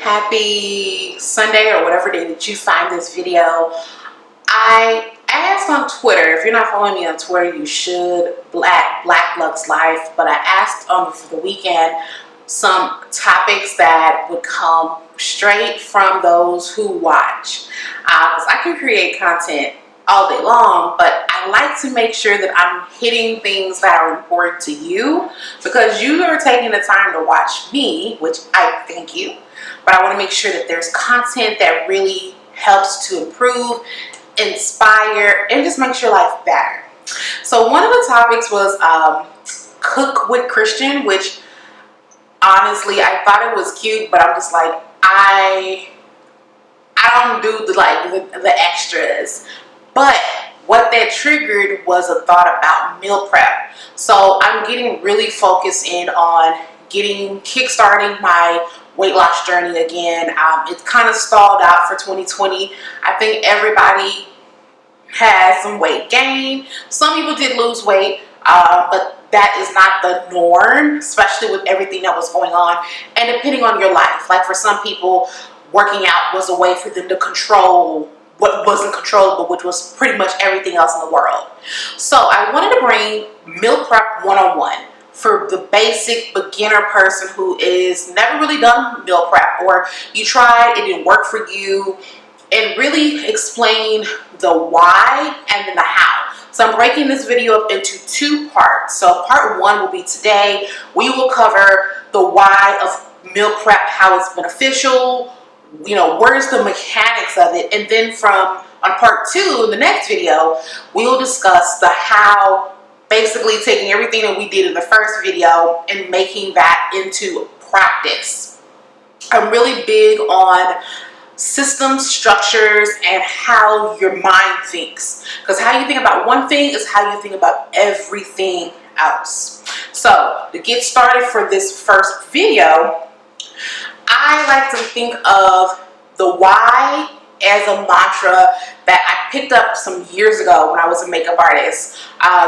Happy Sunday or whatever day that you find this video. I asked on Twitter, if you're not following me on Twitter, you should, Black Lux Life, but I asked for the weekend some topics that would come straight from those who watch. Because I can create content all day long, but I like to make sure that I'm hitting things that are important to you, because you are taking the time to watch me, which I thank you, but I want to make sure that there's content that really helps to improve, inspire, and just makes your life better. So one of the topics was cook with Christian, which honestly I thought it was cute, but I'm just like, I don't do the extras. But what that triggered was a thought about meal prep. So I'm getting really focused in on kickstarting my weight loss journey again. It's kind of stalled out for 2020. I think everybody has some weight gain. Some people did lose weight, but that is not the norm, especially with everything that was going on and depending on your life. Like for some people, working out was a way for them to control what wasn't controllable, which was pretty much everything else in the world. So I wanted to bring meal prep 101 for the basic beginner person who is never really done meal prep, or you tried, it didn't work for you, and really explain the why and then the how. So I'm breaking this video up into two parts. So part one will be today. We will cover the why of meal prep, how it's beneficial, where's the mechanics of it, and then on part two in the next video, we will discuss the how, basically taking everything that we did in the first video and making that into practice. I'm really big on systems, structures, and how your mind thinks, because how you think about one thing is how you think about everything else. So to get started for this first video, I like to think of the why as a mantra that I picked up some years ago when I was a makeup artist.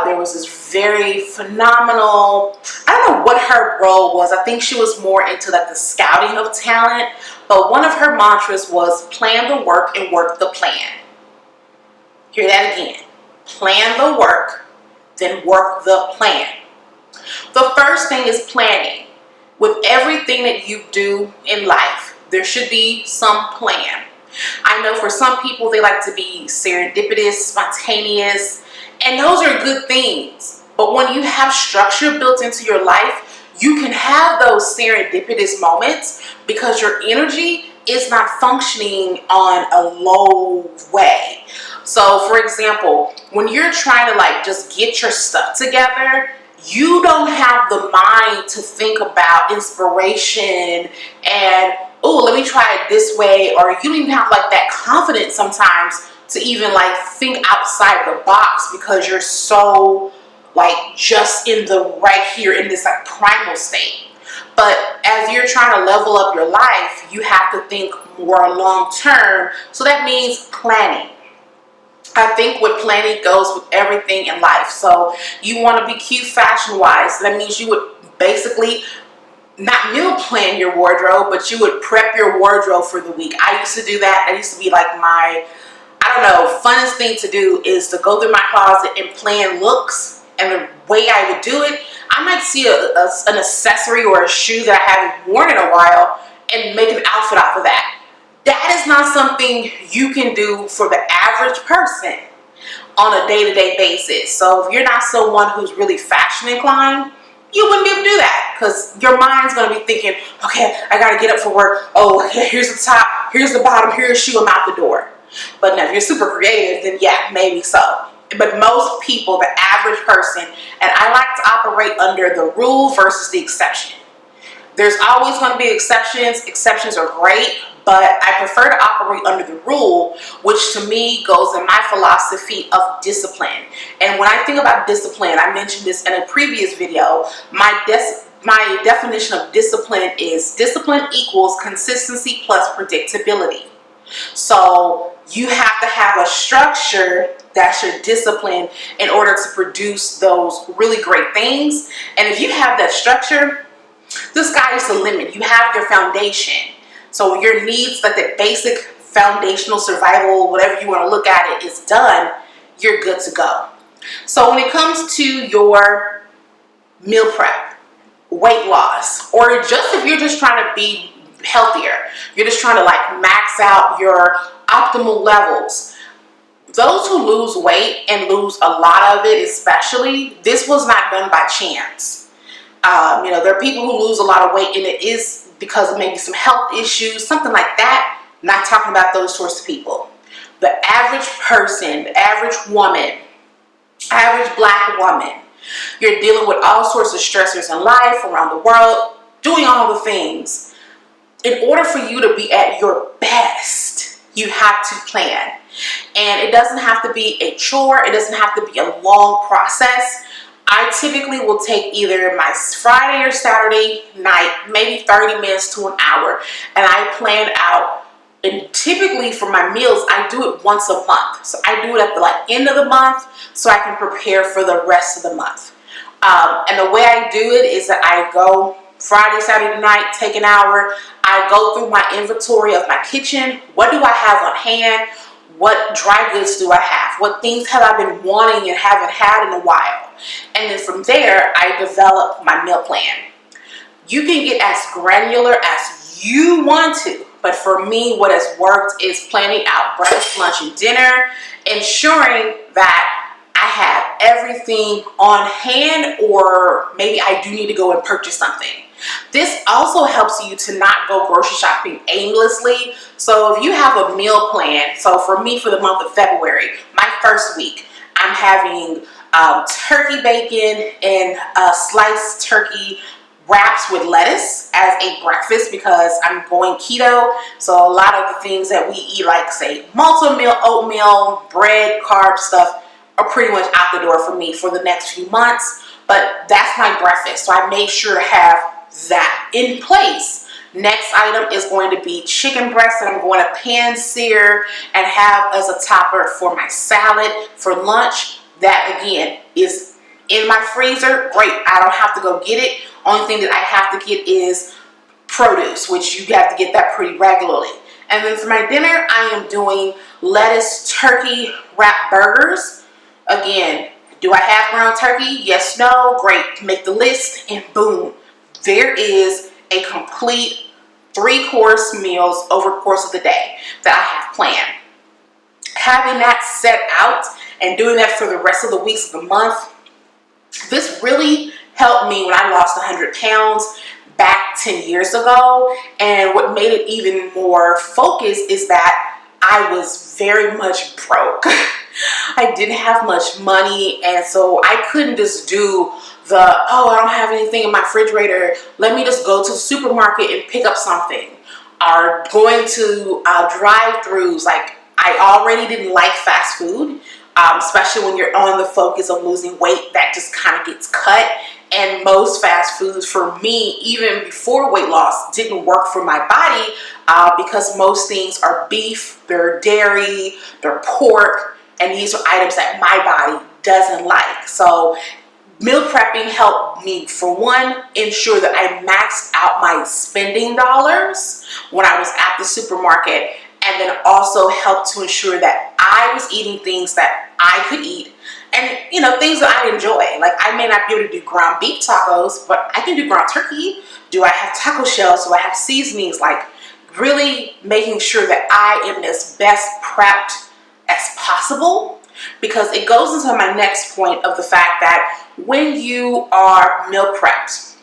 There was this very phenomenal, I don't know what her role was. I think she was more into the scouting of talent, but one of her mantras was plan the work and work the plan. Hear that again. Plan the work, then work the plan. The first thing is planning. With everything that you do in life, there should be some plan. I know for some people, they like to be serendipitous, spontaneous, and those are good things. But when you have structure built into your life, you can have those serendipitous moments because your energy is not functioning on a low way. So for example, when you're trying to just get your stuff together, you don't have the mind to think about inspiration and, oh, let me try it this way, or you don't even have that confidence sometimes to even think outside the box, because you're so just in the right here in this primal state. But as you're trying to level up your life, you have to think more long term. So that means planning. I think with planning goes with everything in life. So you want to be cute fashion wise. That means you would basically not meal plan your wardrobe, but you would prep your wardrobe for the week. I used to do that. That used to be my, funnest thing to do is to go through my closet and plan looks. And the way I would do it, I might see an accessory or a shoe that I haven't worn in a while and make an outfit off of that. That is not something you can do for the average person on a day-to-day basis. So if you're not someone who's really fashion inclined, you wouldn't be able to do that, because your mind's going to be thinking, okay, I got to get up for work. Oh, okay, here's the top, here's the bottom, here's the shoe, I'm out the door. But now if you're super creative, then yeah, maybe so. But most people, the average person, and I like to operate under the rule versus the exception. There's always going to be exceptions. Exceptions are great, but I prefer to operate under the rule, which to me goes in my philosophy of discipline. And when I think about discipline, I mentioned this in a previous video, my definition of discipline is discipline equals consistency plus predictability. So you have to have a structure that's your discipline in order to produce those really great things. And if you have that structure, the sky is the limit. You have your foundation. So your needs, like the basic foundational survival, whatever you want to look at it, is done, you're good to go. So when it comes to your meal prep, weight loss, or just if you're just trying to be healthier, you're just trying to like max out your optimal levels, those who lose weight and lose a lot of it, especially, this was not done by chance. There are people who lose a lot of weight and it is because of maybe some health issues, something like that. I'm not talking about those sorts of people. The average person, the average woman, average black woman, you're dealing with all sorts of stressors in life, around the world, doing all the things. In order for you to be at your best, you have to plan. And it doesn't have to be a chore. It doesn't have to be a long process. I typically will take either my Friday or Saturday night, maybe 30 minutes to an hour, and I plan out. And typically for my meals, I do it once a month. So I do it at the end of the month so I can prepare for the rest of the month. And the way I do it is that I go Friday, Saturday night, take an hour. I go through my inventory of my kitchen. What do I have on hand? What dry goods do I have? What things have I been wanting and haven't had in a while? And then from there, I develop my meal plan. You can get as granular as you want to, but for me, what has worked is planning out breakfast, lunch, and dinner, ensuring that I have everything on hand, or maybe I do need to go and purchase something. This also helps you to not go grocery shopping aimlessly. So if you have a meal plan, so for me, for the month of February, my first week, I'm having turkey bacon and sliced turkey wraps with lettuce as a breakfast because I'm going keto. So a lot of the things that we eat, like say multi-meal, oatmeal, bread, carb stuff, are pretty much out the door for me for the next few months. But that's my breakfast. So I made sure to have that in place. Next item is going to be chicken breast that I'm going to pan sear and have as a topper for my salad for lunch. That again is in my freezer. Great, I don't have to go get it. Only thing that I have to get is produce, which you have to get that pretty regularly. And then for my dinner, I am doing lettuce turkey wrap burgers. Again, do I have ground turkey? Yes, no, great. Make the list and boom. There is a complete 3-course meals over the course of the day that I have planned. Having that set out and doing that for the rest of the weeks of the month, this really helped me when I lost 100 pounds back 10 years ago. And what made it even more focused is that I was very much broke. I didn't have much money, and so I couldn't just do I don't have anything in my refrigerator, let me just go to the supermarket and pick up something. Or going to drive-thrus. Like, I already didn't like fast food, especially when you're on the focus of losing weight. That just kind of gets cut. And most fast foods for me, even before weight loss, didn't work for my body because most things are beef, they're dairy, they're pork, and these are items that my body doesn't like. So meal prepping helped me, for one, ensure that I maxed out my spending dollars when I was at the supermarket, and then also helped to ensure that I was eating things that I could eat, and things that I enjoy. Like, I may not be able to do ground beef tacos, but I can do ground turkey. Do I have taco shells? Do I have seasonings? Like, really making sure that I am as best prepped as possible, because it goes into my next point of the fact that when you are meal prepped,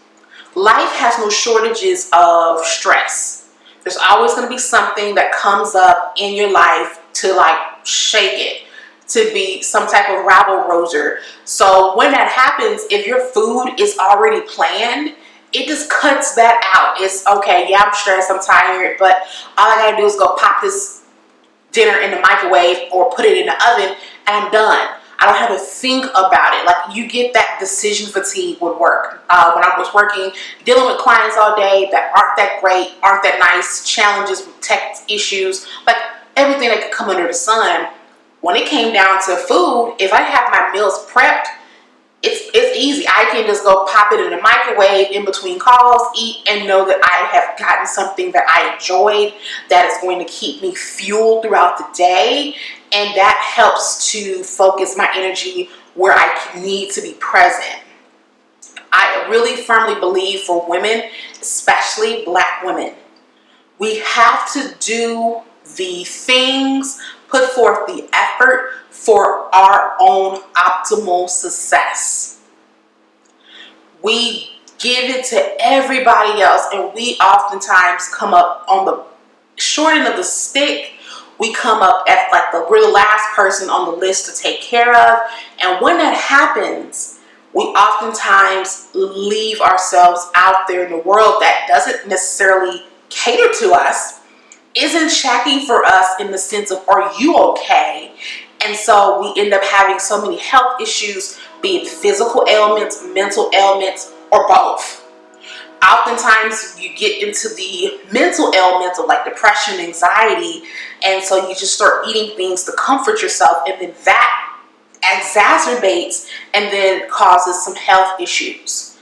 life has no shortages of stress. There's always going to be something that comes up in your life to shake it, to be some type of rabble-rouser. So when that happens, if your food is already planned, it just cuts that out. It's okay, yeah, I'm stressed, I'm tired, but all I gotta do is go pop this dinner in the microwave or put it in the oven and I'm done. I don't have to think about it. Like, you get that decision fatigue with work. When I was working, dealing with clients all day that aren't that great, aren't that nice, challenges with tech issues, like everything that could come under the sun. When it came down to food, if I have my meals prepped, It's easy. I can just go pop it in the microwave in between calls, eat, and know that I have gotten something that I enjoyed, that is going to keep me fueled throughout the day, and that helps to focus my energy where I need to be present. I really firmly believe for women, especially Black women, we have to do the things, put forth the effort for our own optimal success. We give it to everybody else, and we oftentimes come up on the short end of the stick. We come up as like we're the last person on the list to take care of, and when that happens, we oftentimes leave ourselves out there in the world that doesn't necessarily cater to us, isn't checking for us in the sense of, are you okay? And so we end up having so many health issues, be it physical ailments, mental ailments, or both. Oftentimes you get into the mental ailments of like depression, anxiety, and so you just start eating things to comfort yourself, and then that exacerbates and then causes some health issues.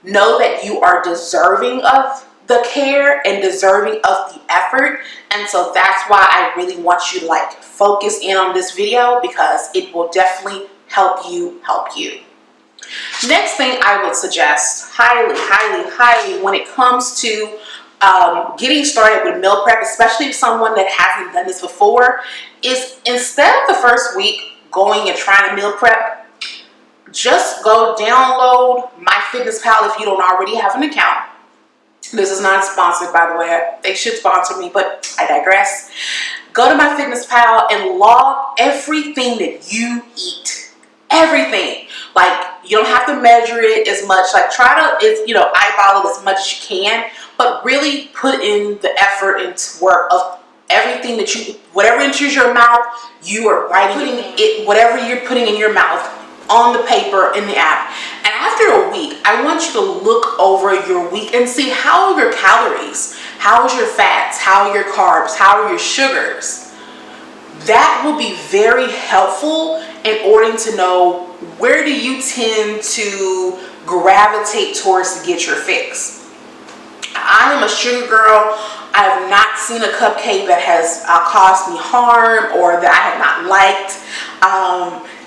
Know that you are deserving of the care and deserving of the effort, and so that's why I really want you to like focus in on this video, because it will definitely help you. Next thing I would suggest highly when it comes to getting started with meal prep, especially if someone that hasn't done this before, is instead of the first week going and trying to meal prep, just go download MyFitnessPal if you don't already have an account. This is not sponsored, by the way. They should sponsor me, but I digress. Go to MyFitnessPal and log everything that you eat. Everything. Like, you don't have to measure it as much. Like, try to, eyeball it as much as you can, but really put in the effort into work of everything that you, whatever enters your mouth, you are writing it, whatever you're putting in your mouth, on the paper, in the app. And after a week, I want you to look over your week and see how are your calories, how is your fats, how are your carbs, how are your sugars. That will be very helpful in order to know where do you tend to gravitate towards to get your fix. I am a sugar girl. I have not seen a cupcake that has caused me harm or that I have not liked.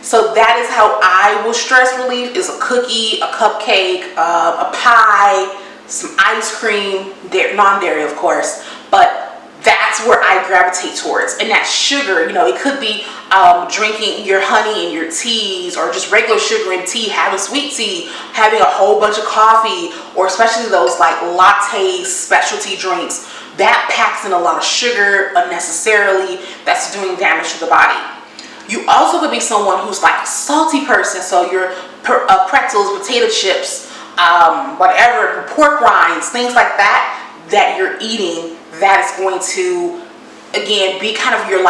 So that is how I will stress relief, is a cookie, a cupcake, a pie, some ice cream, non-dairy of course, but that's where I gravitate towards. And that sugar, it could be drinking your honey in your teas, or just regular sugar in tea, having sweet tea, having a whole bunch of coffee, or especially those like lattes, specialty drinks. That packs in a lot of sugar unnecessarily. That's doing damage to the body. You also could be someone who's like a salty person, so your pretzels, potato chips, whatever, pork rinds, things like that you're eating, that is going to, again, be kind of your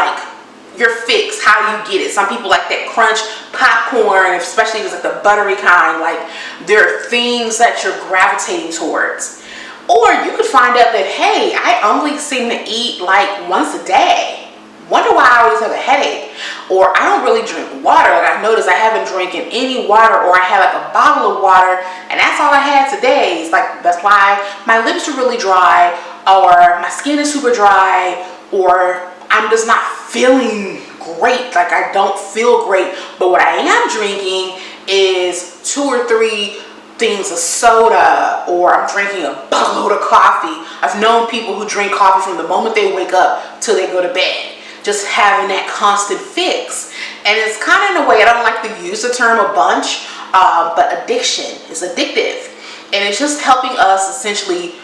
fix, how you get it. Some people like that crunch popcorn, especially if it's like the buttery kind. Like, there are things that you're gravitating towards. Or you could find out that, hey, I only seem to eat like once a day. Wonder why I always have a headache. Or I don't really drink water. Like, I've noticed I haven't drinking any water, or I have like a bottle of water and that's all I had today. It's like, that's why my lips are really dry, or my skin is super dry, or I'm just not feeling great. Like, I don't feel great. But what I am drinking is 2 or 3 things of soda, or I'm drinking a buttload of coffee. I've known people who drink coffee from the moment they wake up till they go to bed. Just having that constant fix. And it's kind of, in a way, I don't like to use the term a bunch, but addiction is addictive. And it's just helping us essentially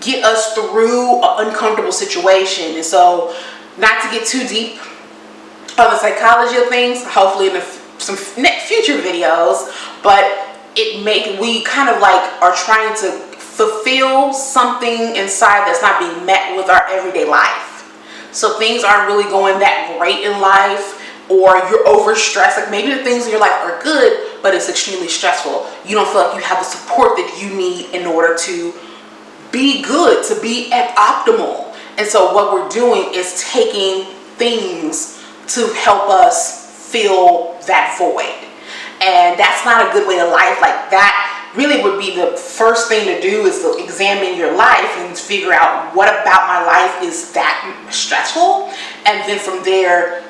get us through an uncomfortable situation. And so, not to get too deep on the psychology of things, hopefully in some future videos, but we kind of like are trying to fulfill something inside that's not being met with our everyday life. So things aren't really going that great in life, or you're overstressed. Like, maybe the things in your life are good, but it's extremely stressful. You don't feel like you have the support that you need in order to be good, to be at optimal. And so what we're doing is taking things to help us fill that void. And that's not a good way to life. Like, that really would be the first thing to do, is to examine your life and figure out what about my life is that stressful, and then from there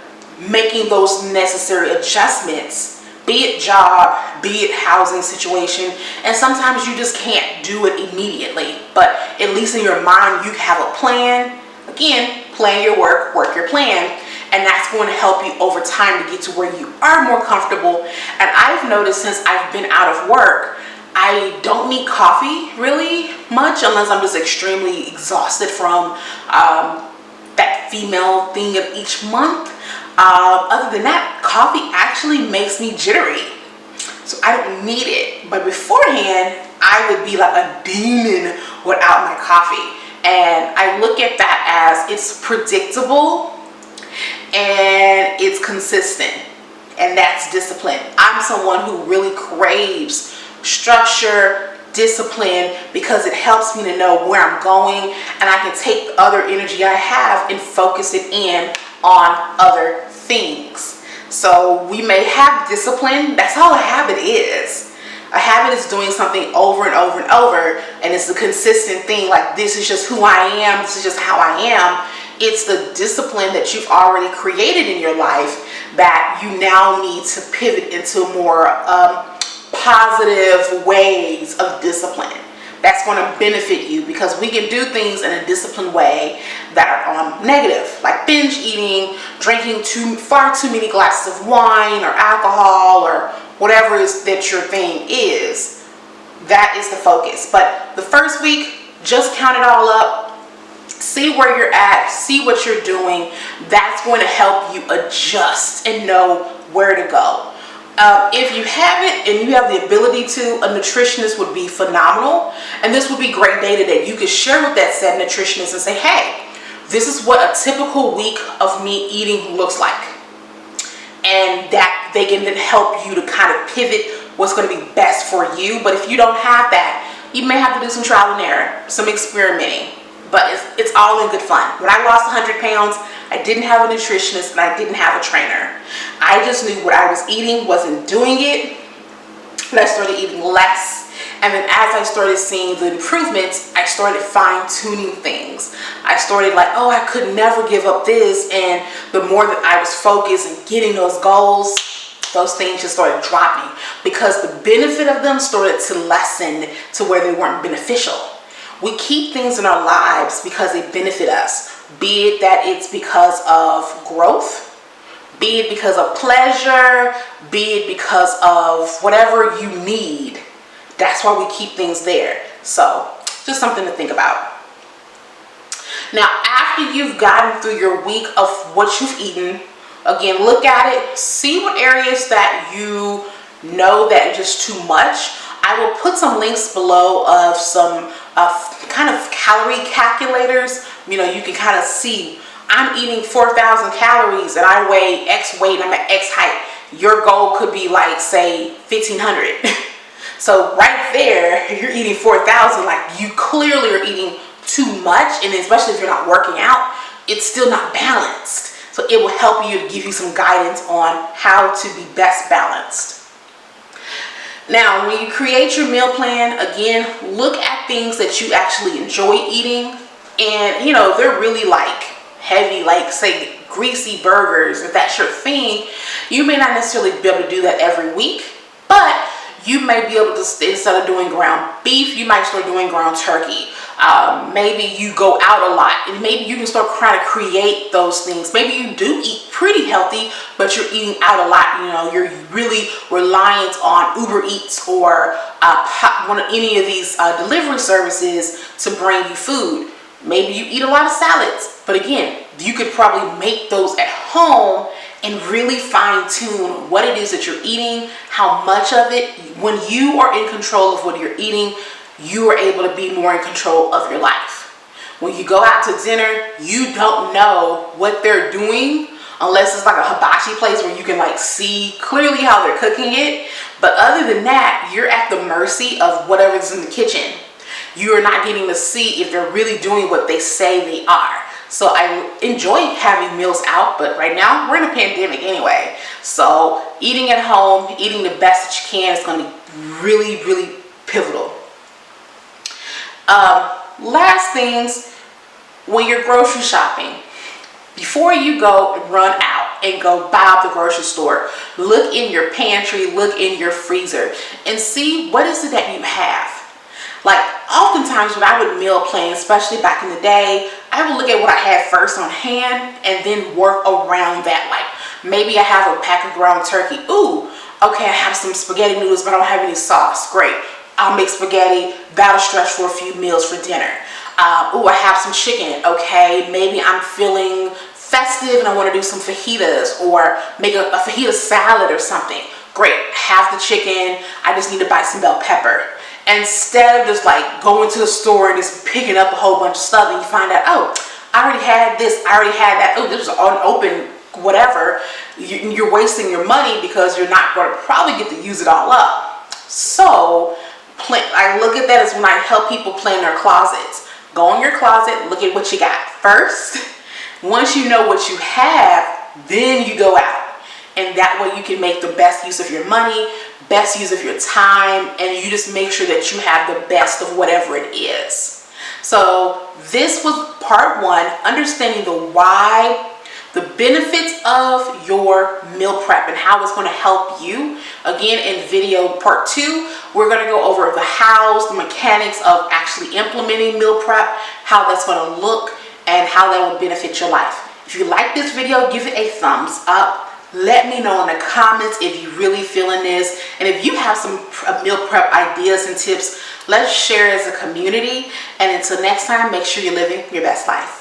making those necessary adjustments, be it job, be it housing situation. And sometimes you just can't do it immediately, but at least in your mind you have a plan. Again, plan your work, work your plan, and that's going to help you over time to get to where you are more comfortable. And I've noticed since I've been out of work, I don't need coffee really much unless I'm just extremely exhausted from that female thing of each month. Other than that, coffee actually makes me jittery, so I don't need it. But beforehand, I would be like a demon without my coffee. And I look at that as it's predictable and it's consistent, and that's discipline. I'm someone who really craves structure, discipline, because it helps me to know where I'm going, and I can take other energy I have and focus it in on other things. So we may have discipline. That's all a habit is. A habit is doing something over and over and over, and it's a consistent thing. Like, this is just who I am, this is just how I am. It's the discipline that you've already created in your life that you now need to pivot into more positive ways of discipline. That's going to benefit you, because we can do things in a disciplined way that are negative, like binge eating, drinking far too many glasses of wine or alcohol or whatever is that your thing is. That is the focus. But the first week, just count it all up, see where you're at, see what you're doing. That's going to help you adjust and know where to go. If you haven't and you have the ability to, a nutritionist would be phenomenal. And this would be great data that you could share with that said nutritionist and say, hey, this is what a typical week of me eating looks like. And that they can then help you to kind of pivot what's going to be best for you. But if you don't have that, you may have to do some trial and error, some experimenting. But it's all in good fun. When I lost 100 pounds, I didn't have a nutritionist and I didn't have a trainer. I just knew what I was eating wasn't doing it, but I started eating less. And then as I started seeing the improvements, I started fine-tuning things. I started like, oh, I could never give up this. And the more that I was focused and getting those goals, those things just started dropping, because the benefit of them started to lessen to where they weren't beneficial. We keep things in our lives because they benefit us, be it that it's because of growth, be it because of pleasure, be it because of whatever you need. That's why we keep things there. So just something to think about. Now, after you've gotten through your week of what you've eaten, again, look at it, see what areas that you know that are just too much. I will put some links below of some kind of calorie calculators. You know, you can kind of see, I'm eating 4,000 calories and I weigh X weight and I'm at X height. Your goal could be like, say, 1,500. So right there, you're eating 4,000, like you clearly are eating too much, and especially if you're not working out, it's still not balanced. So it will help you to give you some guidance on how to be best balanced. Now, when you create your meal plan, again, look at things that you actually enjoy eating. And, you know, they're really like heavy, like say greasy burgers, if that's your thing, you may not necessarily be able to do that every week, but you may be able to, instead of doing ground beef, you might start doing ground turkey. Maybe you go out a lot, and maybe you can start trying to create those things. Maybe you do eat pretty healthy, but you're eating out a lot. You know, you're really reliant on Uber Eats or any of these delivery services to bring you food. Maybe you eat a lot of salads, but again, you could probably make those at home and really fine-tune what it is that you're eating, how much of it. When you are in control of what you're eating, you are able to be more in control of your life. When you go out to dinner, you don't know what they're doing unless it's like a hibachi place where you can like see clearly how they're cooking it. But other than that, you're at the mercy of whatever's in the kitchen. You are not getting to see if they're really doing what they say they are. So I enjoy having meals out, but right now we're in a pandemic anyway. So eating at home, eating the best that you can is going to be really, really pivotal. Last things, when you're grocery shopping, before you go and run out and go buy out the grocery store, look in your pantry, look in your freezer, and see what is it that you have. Like oftentimes when I would meal plan, especially back in the day, I would look at what I had first on hand and then work around that. Like maybe I have a pack of ground turkey. Ooh, okay, I have some spaghetti noodles, but I don't have any sauce. Great. I'll make spaghetti. That'll stretch for a few meals for dinner. Ooh, I have some chicken. Okay, maybe I'm feeling festive and I want to do some fajitas or make a fajita salad or something. Great. Have the chicken. I just need to buy some bell pepper. Instead of just like going to the store and just picking up a whole bunch of stuff, and you find out, oh, I already had this, I already had that, oh, this was unopened, whatever. You're wasting your money because you're not going to probably get to use it all up. So I look at that as when I help people plan their closets. Go in your closet, look at what you got first. Once you know what you have, then you go out. And that way you can make the best use of your money, best use of your time, and you just make sure that you have the best of whatever it is. So this was part one, understanding the why, the benefits of your meal prep and how it's going to help you. Again, in video part two, we're going to go over the hows, the mechanics of actually implementing meal prep, how that's going to look, and how that will benefit your life. If you like this video, give it a thumbs up. Let me know in the comments if you're really feeling this. And if you have some meal prep ideas and tips, let's share as a community. And until next time, make sure you're living your best life.